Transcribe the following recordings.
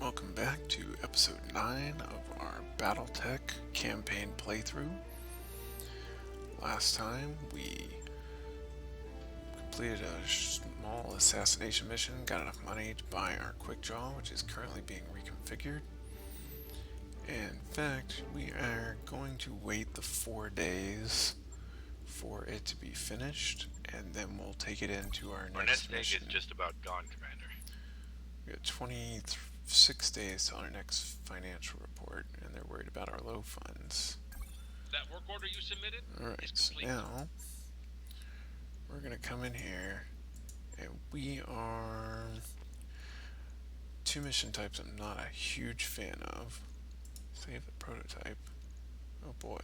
welcome back to episode 9 of our Battletech campaign playthrough. Last time we completed a small assassination mission, got enough money to buy our quick draw, which is currently being reconfigured. In fact, we are going to wait the 4 days for it to be finished, and then we'll take it into our next mission. Is just about gone, Commander. We got 26 days to our next financial report, and they're worried about our low funds. That work order you submitted? Alright, so now we're going to come in here, and we are... 2 mission types I'm not a huge fan of. Save the prototype. Oh boy.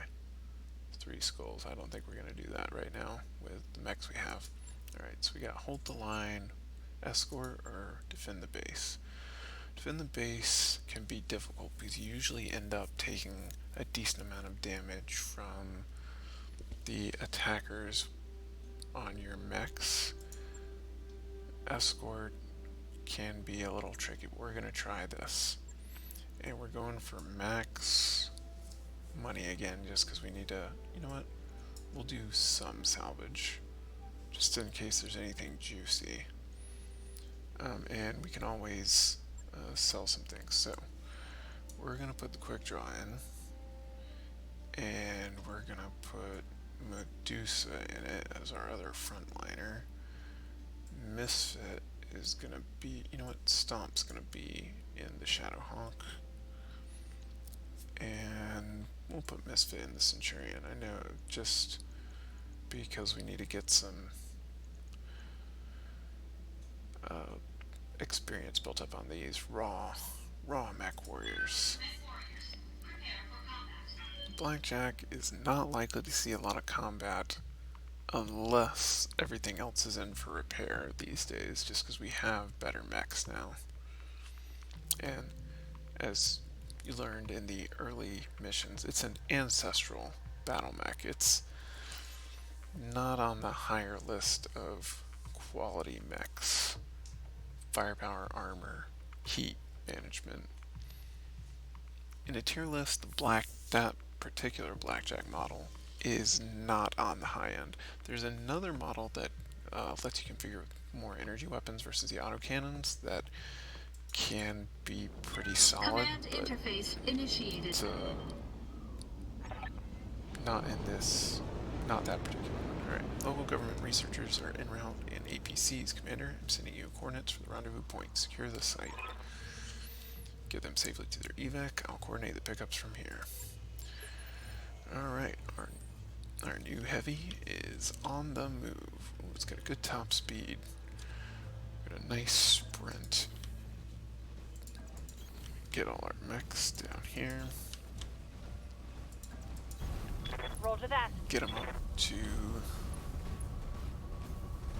3 skulls. I don't think we're going to do that right now with the mechs we have. Alright, so we got hold the line, escort, or defend the base. Defend the base can be difficult because you usually end up taking a decent amount of damage from the attackers on your mechs. Escort can be a little tricky, but we're going to try this. And we're going for max money again just because we need to, you know what, we'll do some salvage just in case there's anything juicy. And we can always sell some things. So we're going to put the quick draw in, and we're going to put Medusa in it as our other frontliner. Misfit is going to be, you know what, Stomp's going to be in the Shadowhawk. And we'll put Misfit in the Centurion. I know, just because we need to get some experience built up on these raw mech warriors. Blackjack is not likely to see a lot of combat unless everything else is in for repair these days, just because we have better mechs now. And as you learned in the early missions, it's an ancestral battle mech. It's not on the higher list of quality mechs. Firepower, armor, heat management. In a tier list, that particular Blackjack model is not on the high end. There's another model that lets you configure more energy weapons versus the autocannons that can be pretty solid, Command but interface initiated. it's not that particular one. Alright, local government researchers are en route in APCs. Commander, I'm sending you coordinates for the rendezvous point. Secure the site. Get them safely to their evac. I'll coordinate the pickups from here. Alright, our new heavy is on the move. Ooh, it's got a good top speed. Got a nice sprint. Get all our mechs down here. Roger that. Get them up to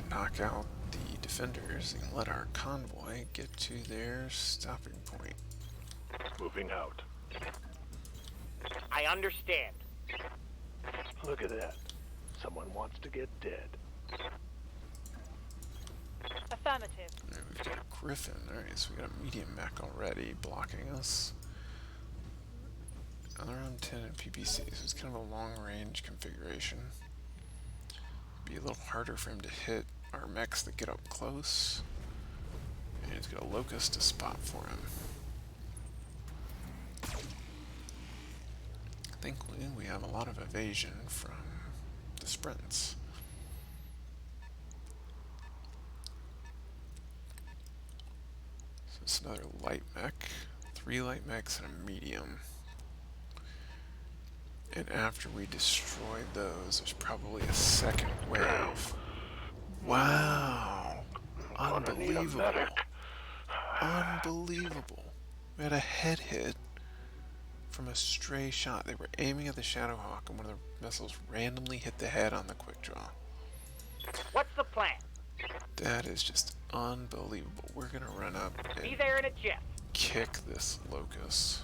knock out the defenders and let our convoy get to their stopping point. Moving out. I understand. Look at that. Someone wants to get dead. Affirmative. Alright, we've got a Griffin. Alright, so we got a medium mech already blocking us. Around 10 in PPC, so it's kind of a long range configuration. Be a little harder for him to hit our mechs that get up close. And he's got a locust to spot for him. Thankfully, we have a lot of evasion from the sprints. So it's another light mech, 3 light mechs and a medium. And after we destroyed those, there's probably a second wave. Wow! Unbelievable. Unbelievable. We had a head hit from a stray shot. They were aiming at the Shadowhawk, and one of the missiles randomly hit the head on the quick draw. What's the plan? That is just unbelievable. We're gonna run up Be and there in a jiff. kick this locust.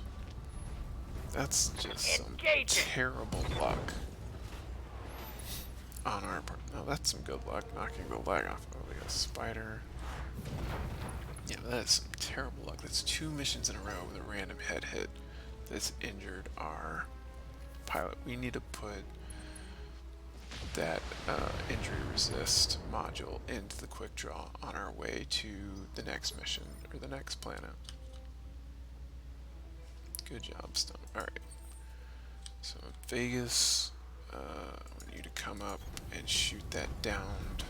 That's just some Engaging. terrible luck on our part. No, that's some good luck, knocking the leg off. Oh, we got a spider. Yeah, but that is some terrible luck. That's 2 missions in a row with a random head hit that's injured our pilot. We need to put that injury resist module into the quick draw on our way to the next mission or the next planet. Good job, Stone. Alright. So Vegas, I want you to come up and shoot that downed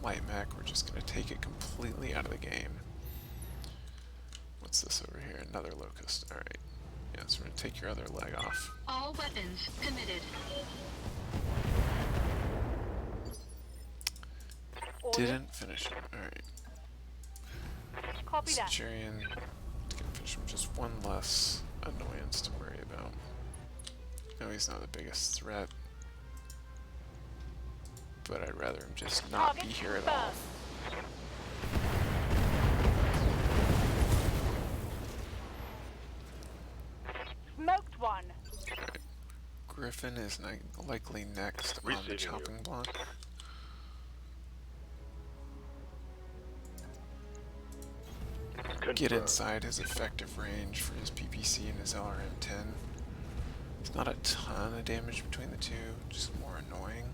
light mech. We're just going to take it completely out of the game. What's this over here? Another locust. Alright. Yeah, so we're going to take your other leg off. All weapons committed. Order. Didn't finish him. Alright. Copy that. Centurion didn't finish him. Just one less annoyance to worry about. No, he's not the biggest threat. But I'd rather him just not be here at all. Smoked one. Alright. Griffin is likely next on the Receiving chopping block. Get Confirmed. inside his effective range for his PPC and his LRM-10. It's not a ton of damage between the two, just more annoying.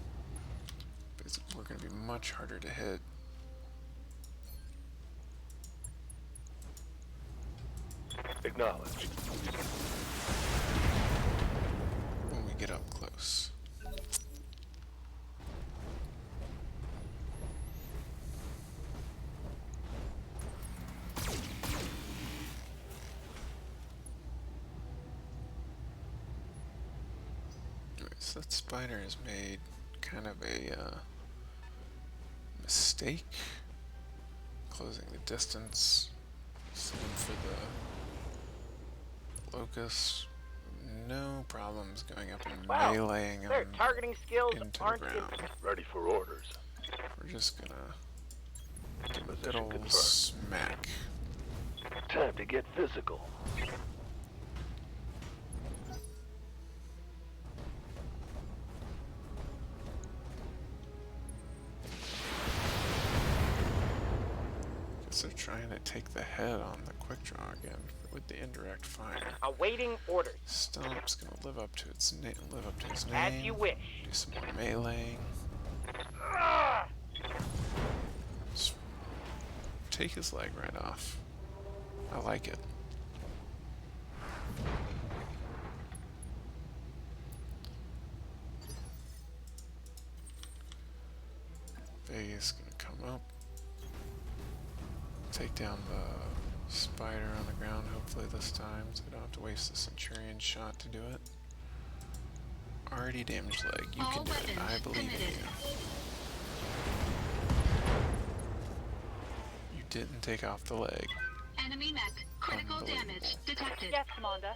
But we're going to be much harder to hit. Acknowledged. When we get up close. So that spider has made kind of a mistake closing the distance. Same for the locust. No problems going up and Wow, meleeing their them targeting skills into the aren't ground. Ready for orders. We're just gonna give a good Position old confirmed. smack. Time to get physical. Guess they're trying to take the head on the quick draw again with the indirect fire. awaiting orders. Stomp's gonna live up to its name. Live up to his name. As you wish. Do some more meleeing. Ah! Just take his leg right off. I like it. Vegas gonna come up. Take down the spider on the ground, hopefully this time, so we don't have to waste the Centurion shot to do it. Already damaged leg. You All can do it. I weapons believe in committed. you. You didn't take off the leg. Enemy mech. Critical damage detected. Yes, Commander.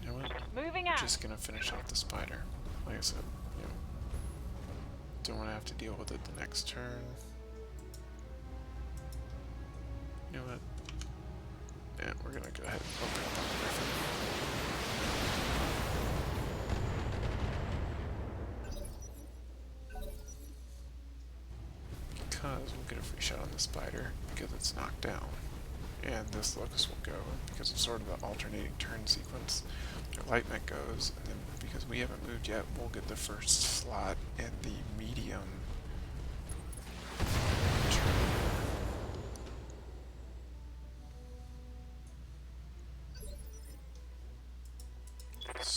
You know what? Moving out. Just gonna finish off the spider. Like I said, you know, don't want to have to deal with it the next turn. You know what? Yeah, we're gonna go ahead and open up on the Griffin. Because we'll get a free shot on the spider because it's knocked down. And this locust will go because of sort of the alternating turn sequence. Their light mech goes, and then because we haven't moved yet, we'll get the first slot in the medium turn.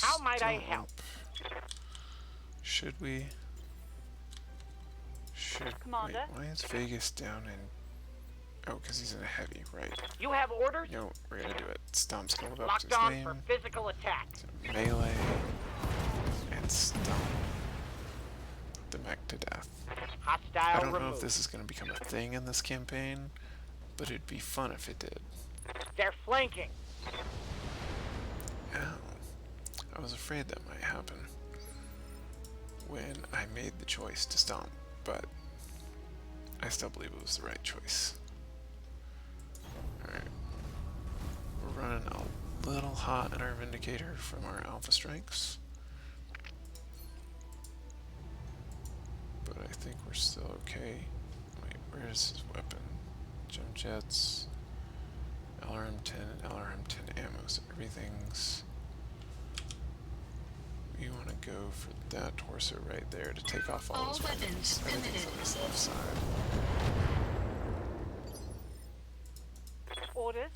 How might I Stop. help? Should we? Should Commander? wait, why is Vegas down in? Oh, because he's in a heavy, right? You have orders? You know, what, we're gonna do it. Stomp's gonna live up to Locked his on name. for physical attack. So melee and stomp the mech to death. Hostile I don't know removed. if this is gonna become a thing in this campaign, but it'd be fun if it did. They're flanking. Ow. I was afraid that might happen when I made the choice to stomp, but I still believe it was the right choice. Alright. We're running a little hot in our Vindicator from our Alpha Strikes. But I think we're still okay. Wait, where's his weapon? Jump jets, LRM-10 and LRM-10 ammo, so everything's... We want to go for that torso right there to take off all All his weapons. weapons Everything's committed. on his left side. Orders.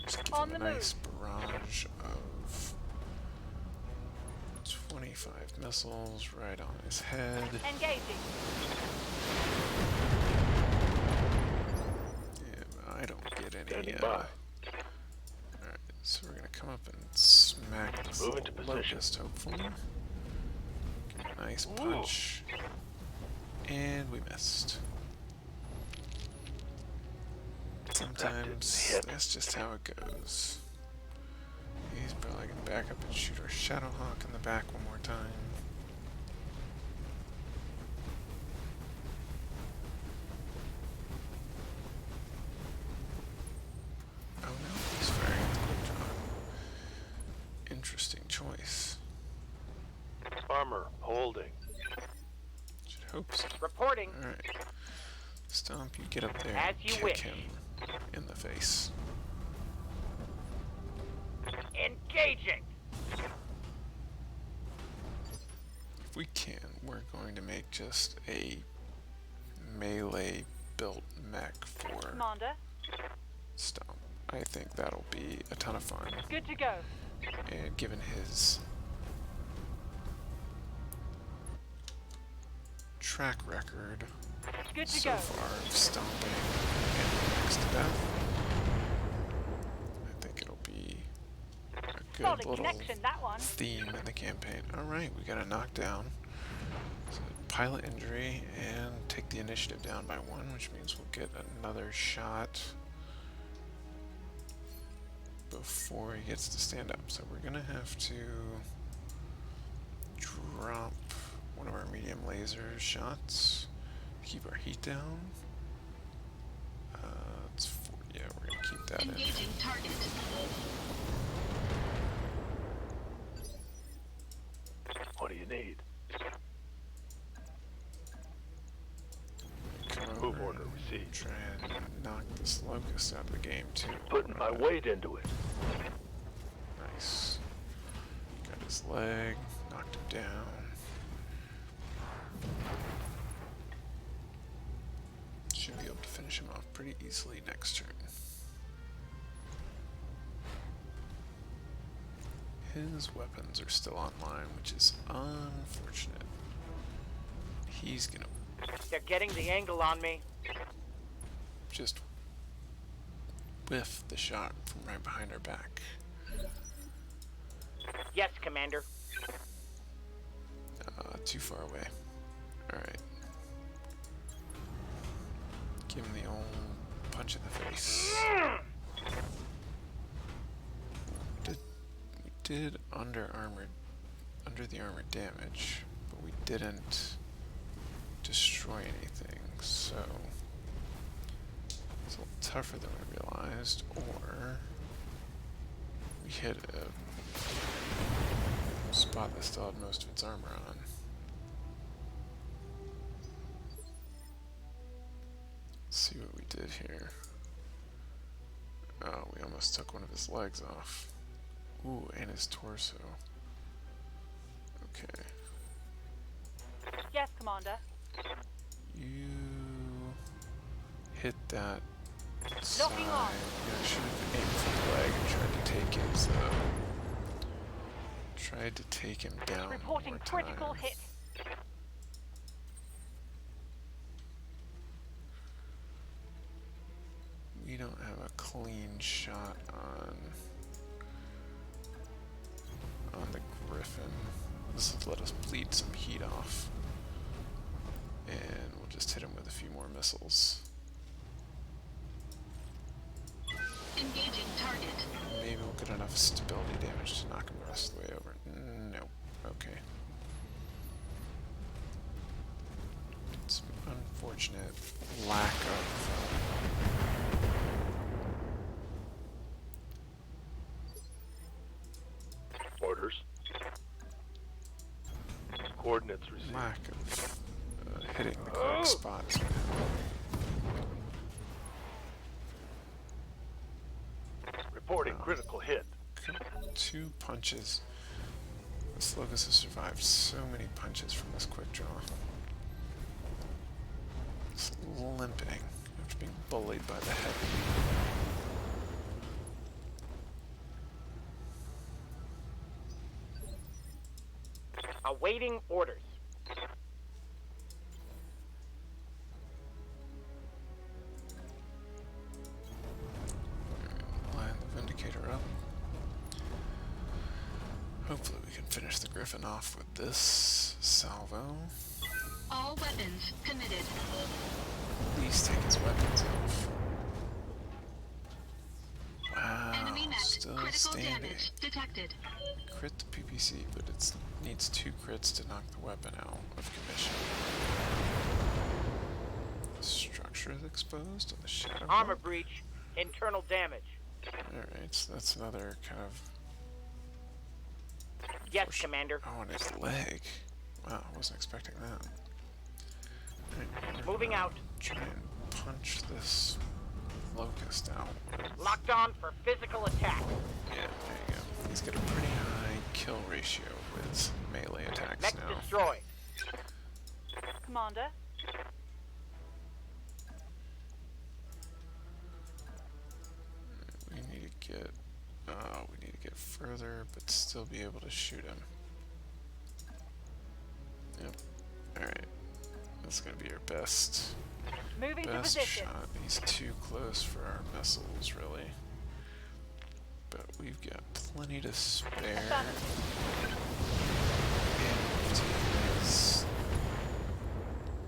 Just give On him a the nice barrage of 25 missiles right on his head. Engaging. Yeah, I don't get any. Standing by. Alright, so we're gonna come up and smack this Move into little position. locust, hopefully. Give him a nice punch. And we missed. Sometimes hit. that's just how it goes. He's probably gonna back up and shoot our Shadowhawk in the back one more time. Oh no, he's firing at the quick draw. Interesting choice. Armor holding. Should hope so. Reporting. Alright. Stomp, you get up there As and you kick wish. him in the face. Engaging. If we can, we're going to make just a melee built mech for Commander. Stomp. I think that'll be a ton of fun. Good to go. And given his track record Good to so go. far of stomping and next to death, I think it'll be a good Solid little connection, that one. theme in the campaign. Alright, we got a knockdown. So pilot injury and take the initiative down by 1, which means we'll get another shot before he gets to stand up. So we're gonna have to drop one of our medium laser shots to keep our heat down. It's 4, yeah, we're gonna keep that in. Engaging target. What do you need? Come Move over order and received. try and knock this locust out of the game too. Putting my weight into it. Nice. Got his leg, knocked him down. Should be able to finish him off pretty easily next turn. His weapons are still online, which is unfortunate. He's gonna They're getting the angle on me. just whiff the shot from right behind our back. Yes, Commander. Too far away. Alright. Give him the old punch in the face. We did under the armor damage, but we didn't destroy anything, so it's a little tougher than we realized, or we hit a spot that still had most of its armor on. Let's see what we did here. Oh, we almost took one of his legs off. Ooh, and his torso. Okay. Yes, Commander. You hit that side. Locking on. Yeah, I should have aimed for the leg and tried to take him down. Reporting one more critical time. hit. We don't have a clean shot on the Griffin. This will let us bleed some heat off. And we'll just hit him with a few more missiles. Engaging target. Maybe we'll get enough stability damage to knock him the rest of the way over. Nope. Okay. It's unfortunate lack of orders. Coordinates received. Lack of hitting the correct spots. Reporting critical hit. 2 punches. This Locust has survived so many punches from this quick draw. It's limping after being bullied by the head. Awaiting orders. Line the Vindicator up. Hopefully we can finish the Griffin off with this salvo. All weapons committed. At least take his weapons off. Wow, Enemy mech. still Critical standing. damage detected. Crit the PPC, but it needs 2 crits to knock the weapon out of commission. Structure is exposed on the shadow. Armor breach. Internal damage. Alright, so that's another kind of... Yes, Commander. Oh, and his leg. Wow, I wasn't expecting that. Alright, we're Moving gonna out. Try and punch this Locust out. Locked on for physical attack. Yeah, there you go. He's got a pretty high kill ratio with melee attacks Mech now. destroyed. Commander. We need to get further, but still be able to shoot him. Yep. Alright. That's gonna be our best Moving to best position. shot. He's too close for our missiles, really. But we've got plenty to spare. Affirmative. And to his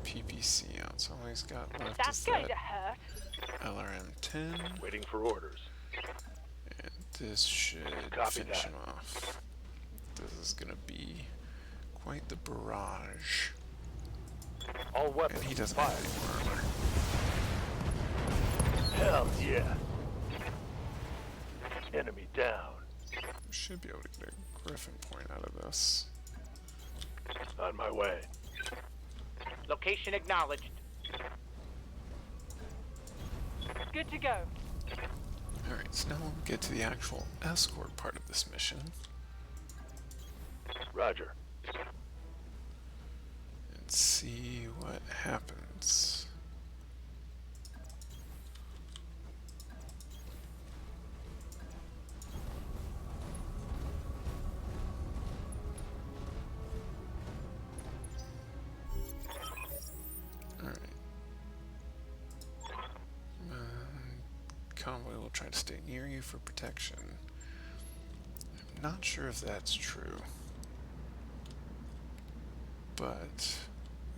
PPC out. So all he's got left That's is going that to hurt. LRM-10. Waiting for orders. And this should Copy finish that. him off. This is gonna be quite the barrage. All weapons And he doesn't fired. have any more armor. Hell yeah. Enemy down. We should be able to get a Griffin point out of this. On my way. Location acknowledged. Good to go. Alright, so now we'll get to the actual escort part of this mission. Roger. And see what happens. Alright. Convoy will try to stay near you for protection. I'm not sure if that's true. But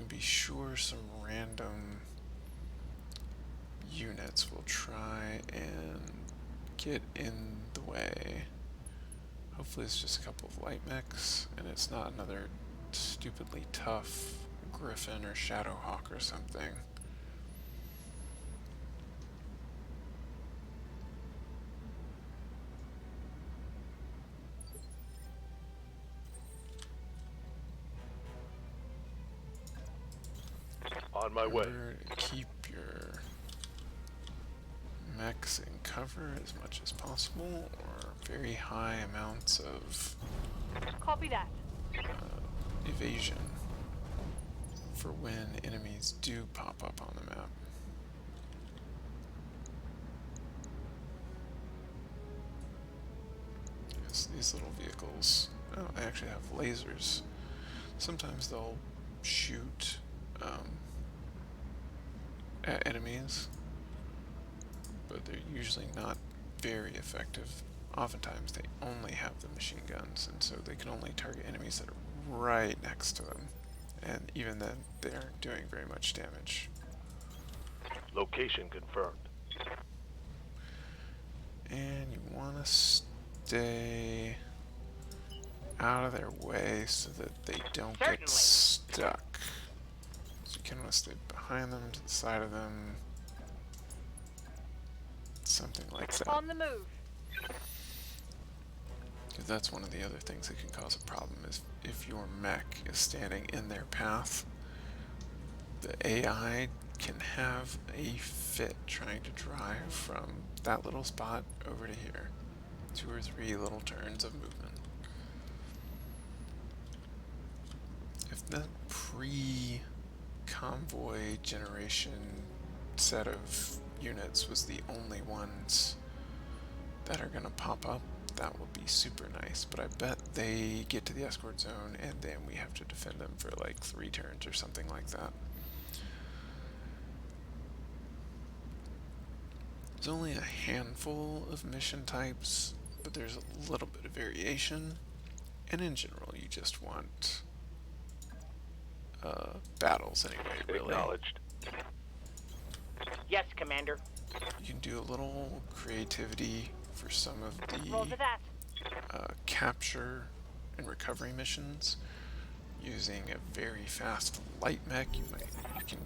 be sure some random units will try and get in the way. Hopefully it's just a couple of light mechs and it's not another stupidly tough Griffin or Shadowhawk or something. On my way. Remember to keep your mechs in cover as much as possible, or very high amounts of Copy that. evasion for when enemies do pop up on the map. Yes, these little vehicles, oh, they actually have lasers. Sometimes they'll shoot at enemies, but they're usually not very effective. Oftentimes they only have the machine guns, and so they can only target enemies that are right next to them, and even then they aren't doing very much damage. Location confirmed. And you want to stay out of their way so that they don't Certainly. get stuck. So you kind of want to stay behind them, to the side of them, something like that. On the move. that's one of the other things that can cause a problem is if your mech is standing in their path, the AI can have a fit trying to drive from that little spot over to here. 2 or 3 little turns of movement. If the pre-convoy generation set of units was the only ones that are going to pop up, that would be super nice. But I bet they get to the escort zone and then we have to defend them for like 3 turns or something like that. There's only a handful of mission types, but there's a little bit of variation. And in general, you just want battles anyway, really. Acknowledged. Yes, Commander. You can do a little creativity for some of Roger the that. capture and recovery missions using a very fast light mech. You can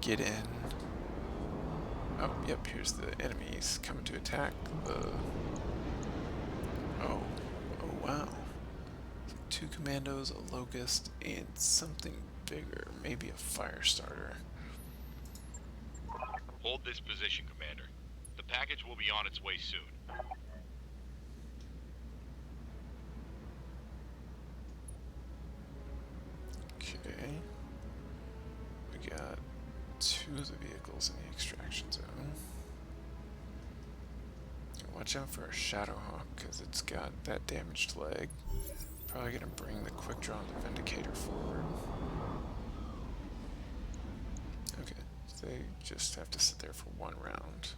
get in. Oh, yep, here's the enemies coming to attack the... Oh wow. 2 commandos, a locust, and something bigger, maybe a fire starter. Hold this position, Commander. The package will be on its way soon. Okay. We got 2 of the vehicles in the extraction zone. Watch out for a Shadowhawk, because it's got that damaged leg. Probably gonna bring the quick draw and the Vindicator forward. Okay, so they just have to sit there for 1 round.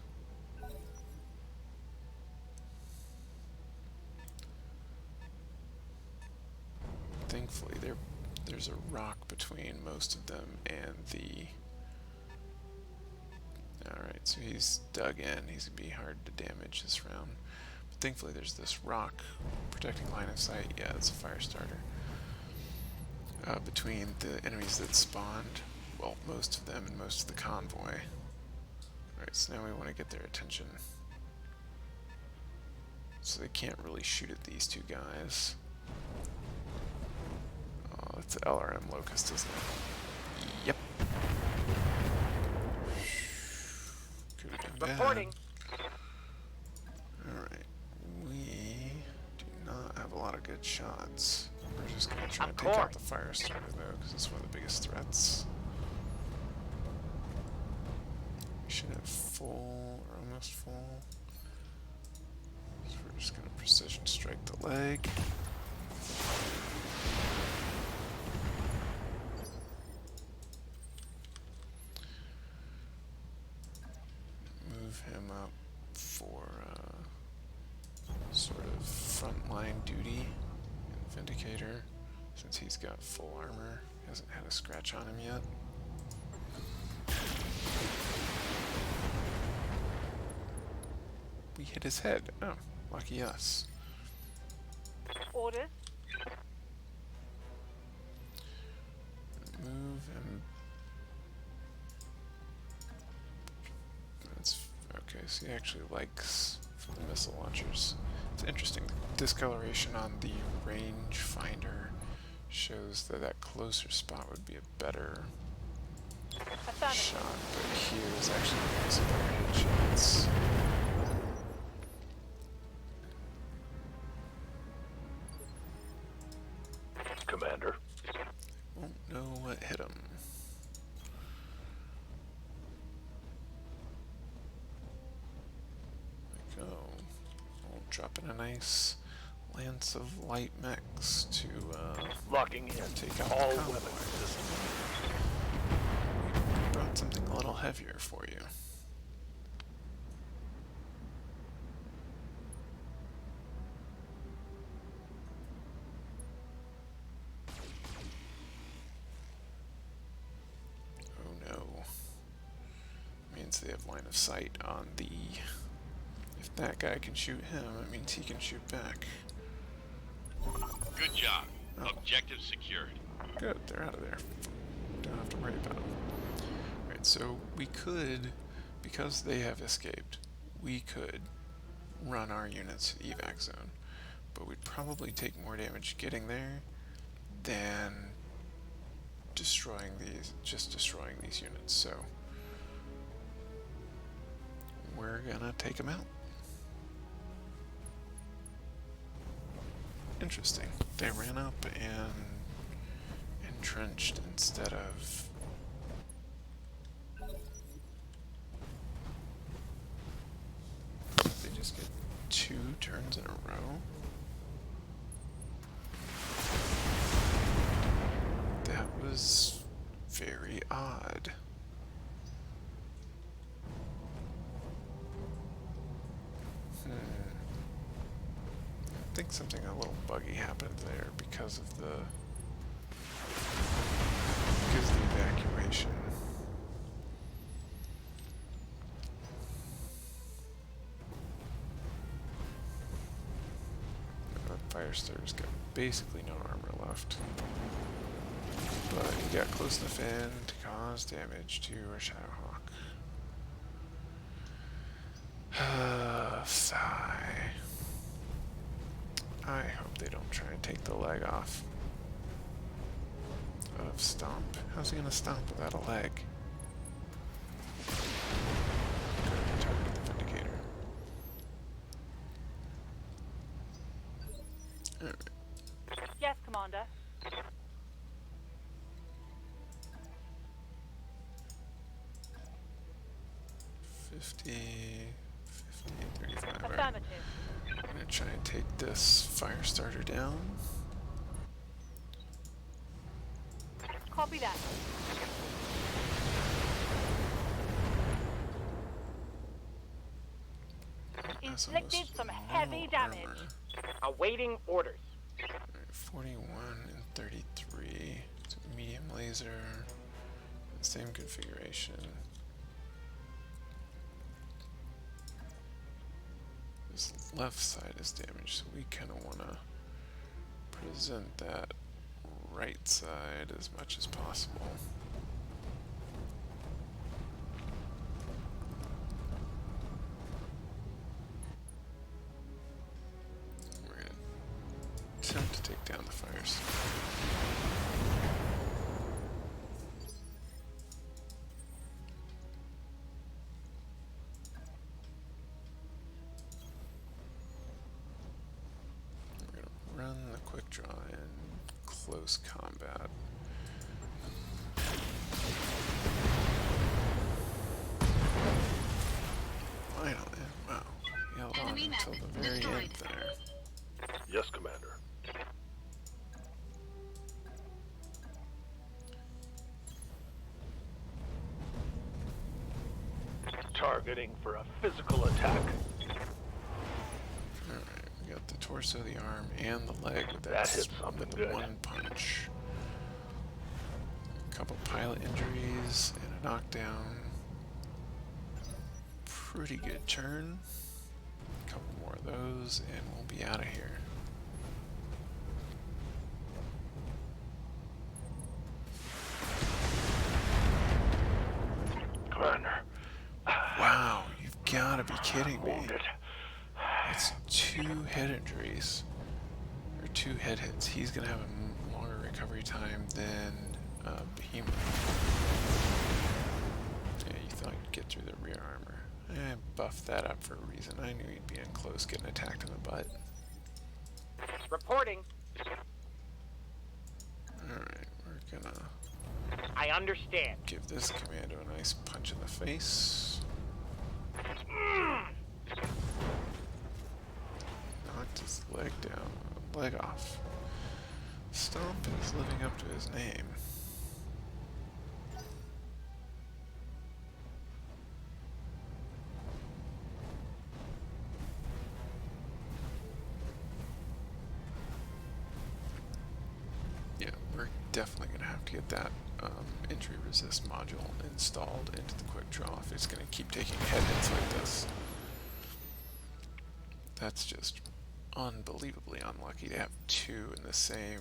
Thankfully, there's a rock between most of them and the... Alright, so he's dug in. He's gonna be hard to damage this round. But thankfully there's this rock protecting line of sight. Yeah, it's a fire starter. Between the enemies that spawned, well, most of them and most of the convoy. Alright, so now we want to get their attention. So they can't really shoot at these 2 guys. Oh, that's the LRM Locust, isn't it? Yep. Reporting. Alright, we do not have a lot of good shots. We're just going to try and take out the fire starter though, because it's one of the biggest threats. We should have full, or almost full. So we're just going to precision strike the leg. Him up for sort of frontline duty and Vindicator, since he's got full armor. He hasn't had a scratch on him yet. We hit his head. Oh, lucky us. Orders. Move him. That's okay, so he actually likes the missile launchers. It's interesting. The discoloration on the range finder shows that that closer spot would be a better shot, but here is actually some better headshots. Commander. Won't know what hit him. There we go. We'll drop in a nice lance of light mechs to Locking in. take out All the convoy. weapons systems. We brought something a little heavier for you. They have line of sight on the... If that guy can shoot him, it means he can shoot back. Good job. Oh. Objective secured. Good, they're out of there. Don't have to worry about them. Alright, so we could, because they have escaped, we could run our units to the evac zone. but we'd probably take more damage getting there than destroying these units. So we're gonna take them out. Interesting. They ran up and entrenched instead of... They just get 2 turns in a row? That was very odd. I think something a little buggy happened there because of the evacuation. Firestarter's got basically no armor left, but he got close enough in to cause damage to a Shadowhawk. Sigh. I hope they don't try and take the leg off of Stomp. How's he gonna stomp without a leg? Target the Vindicator. Alright. Yes, Commander. 50, 35. Right. Affirmative. I'm gonna try and take this Firestarter down. Copy that. That's Inflicted almost some no heavy damage. armor. Awaiting orders. Alright, 41 and 33. It's a medium laser. Same configuration. This left side is damaged, so we kind of want to present that right side as much as possible. We're going to attempt to take down the fires. Run the quick draw in close combat. Finally, wow, he held on Enemy until mech the very destroyed. end there. Yes, Commander. Targeting for a physical attack. Alright, we got the torso, the arm, and the leg with That hit with something the good. one punch. A couple pilot injuries and a knockdown. Pretty good turn. A couple more of those, and we'll be out of here. Commander. Wow, you've got to be kidding me. Wounded. It's 2 head injuries, or 2 head hits. He's gonna have a longer recovery time than Behemoth. Yeah, you thought you'd get through the rear armor. I buffed that up for a reason. I knew he'd be in close, getting attacked in the butt. Reporting. Alright, we're gonna I understand. give this commando a nice punch in the face. Knocked his leg off. Stomp is living up to his name. Yeah, we're definitely going to have to get that entry resist module installed into the quick draw if it's going to keep taking head hits like this. That's just unbelievably unlucky to have 2 in the same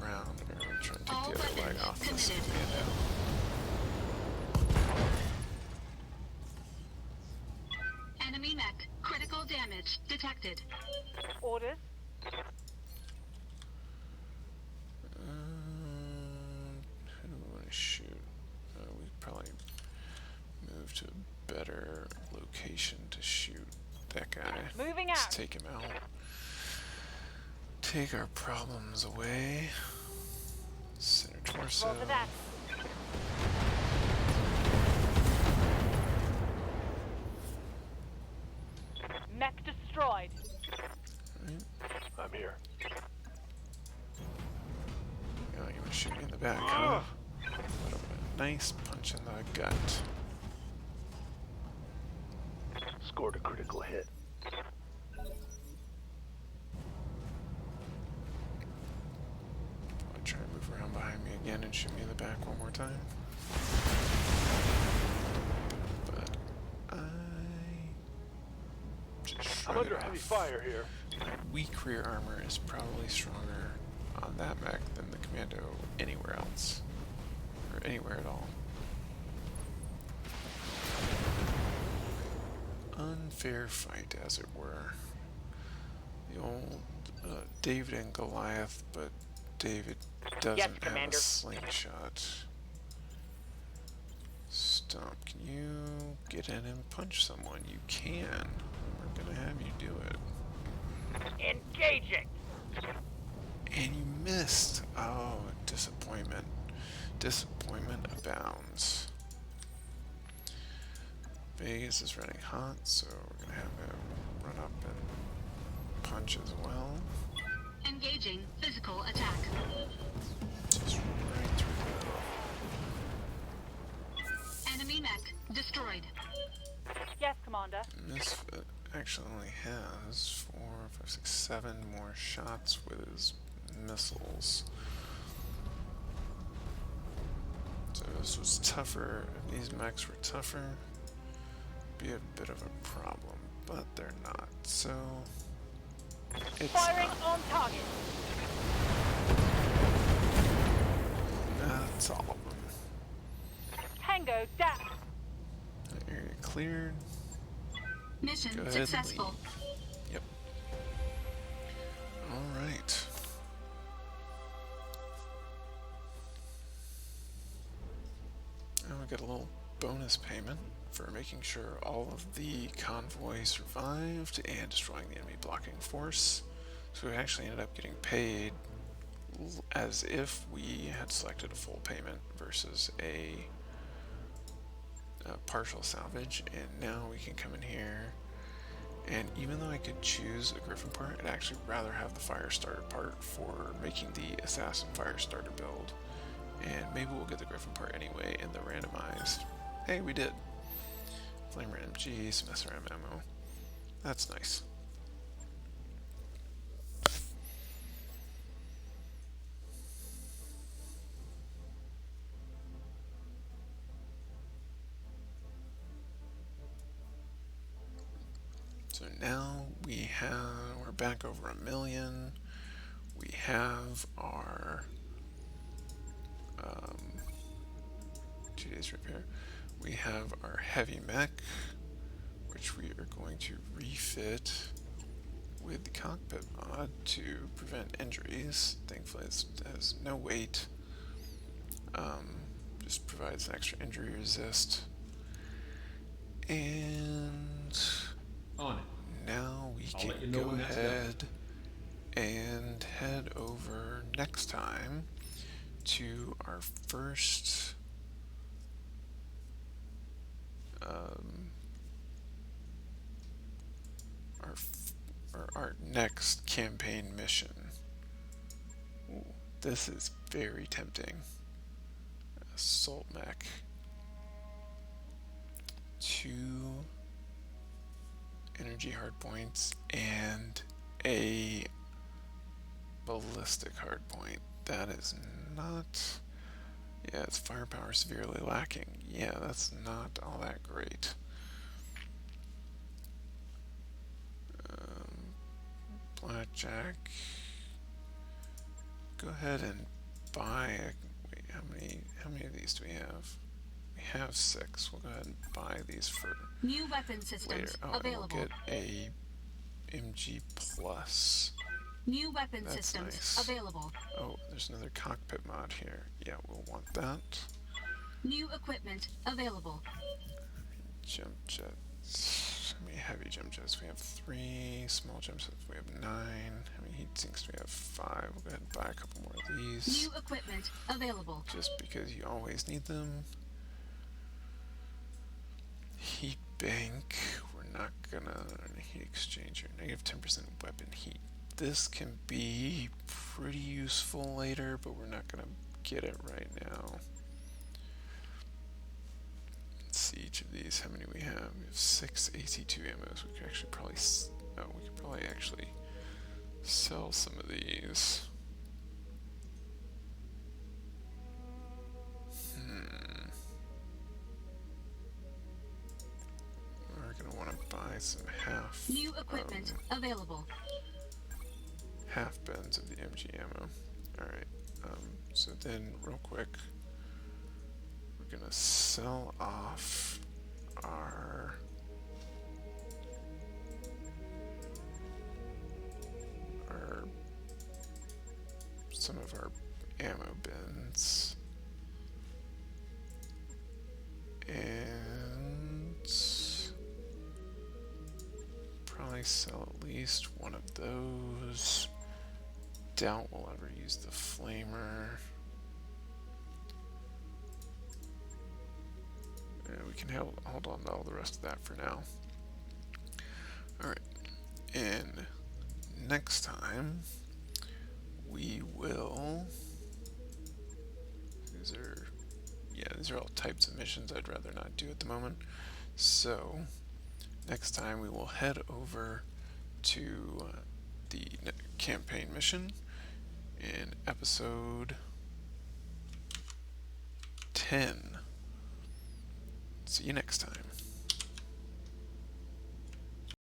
round. I'm trying to take All the other leg weapons off this committed. commando. damage detected. Orders. Who do we want to shoot? We probably move to a better location to shoot that guy. Moving Let's out. take him out. Take our problems away. Center torso. Roll for that. Mech destroyed. I'm here. Oh, you want to shoot me in the back, huh? What a nice punch in the gut. Scored a critical hit. I'll try and move around behind me again and shoot me in the back one more time. But just I'm shrug under it heavy off. fire here. Weak rear armor is probably stronger on that mech than the Commando anywhere else. Or anywhere at all. Unfair fight, as it were. The old David and Goliath, but David doesn't have a Commander. slingshot. Stomp, can you get in and punch someone? You can. We're gonna have you do it. Engaging. And you missed. Oh, disappointment. Disappointment abounds. Vegas is running hot, so we're gonna have him run up and punch as well. Engaging physical attack. Just right through Enemy mech destroyed. Yes, Commander. the Misfit actually only has 4, 5, 6, 7 more shots with his missiles. So this was tougher. If these mechs were tougher, be a bit of a problem, but they're not. So it's Firing not. on target. That's all of them. Tango down. That area cleared. Mission Go ahead and successful. Yep. All right. And we get a little bonus payment for making sure all of the convoy survived and destroying the enemy blocking force. So we actually ended up getting paid as if we had selected a full payment versus a partial salvage. And now we can come in here, and even though I could choose a Griffin part, I'd actually rather have the fire starter part for making the assassin fire starter build. And maybe we'll get the Griffin part anyway in the randomized. Hey, we did. Flamer MG, some SRM ammo. That's nice. So now we're back over 1 million. We have our 2 days repair. We have our heavy mech, which we are going to refit with the cockpit mod to prevent injuries. Thankfully it has no weight. Just provides an extra injury resist. And On it. now we I'll can let you know go when that's done. ahead and head over next time to our first our next campaign mission. Ooh, this is very tempting. Assault mech. 2 energy hardpoints and a ballistic hardpoint. That is not... Yeah, its firepower severely lacking. Yeah, that's not all that great. Blackjack. Go ahead and buy. Wait, how many of these do we have? We have 6. We'll go ahead and buy these for New weapon later. systems Oh, and we'll available. get a MG Plus. New weapon That's systems nice. available. Oh, there's another cockpit mod here. Yeah, we'll want that. New equipment available. Jump jets. How many heavy jump jets? We have 3. Small jump jets, we have 9. How many heat sinks do we have? 5. We'll go ahead and buy a couple more of these. New equipment available. Just because you always need them. Heat bank. We're not gonna. Heat exchanger. Negative 10% weapon heat. This can be pretty useful later, but we're not gonna get it right now. Let's see each of these. How many we have? We have 6 AC2 ammos. We could actually probably. We could probably actually sell some of these. We're gonna want to buy some half. New equipment available. Half bends of the MG ammo. Alright, so then real quick, we're gonna sell off our some of our ammo bins. And probably sell at least one of those. Doubt we'll ever use the flamer. We can hold on to all the rest of that for now. Alright, and next time we will. These are all types of missions I'd rather not do at the moment. So next time we will head over to the campaign mission in episode 10. See you next time.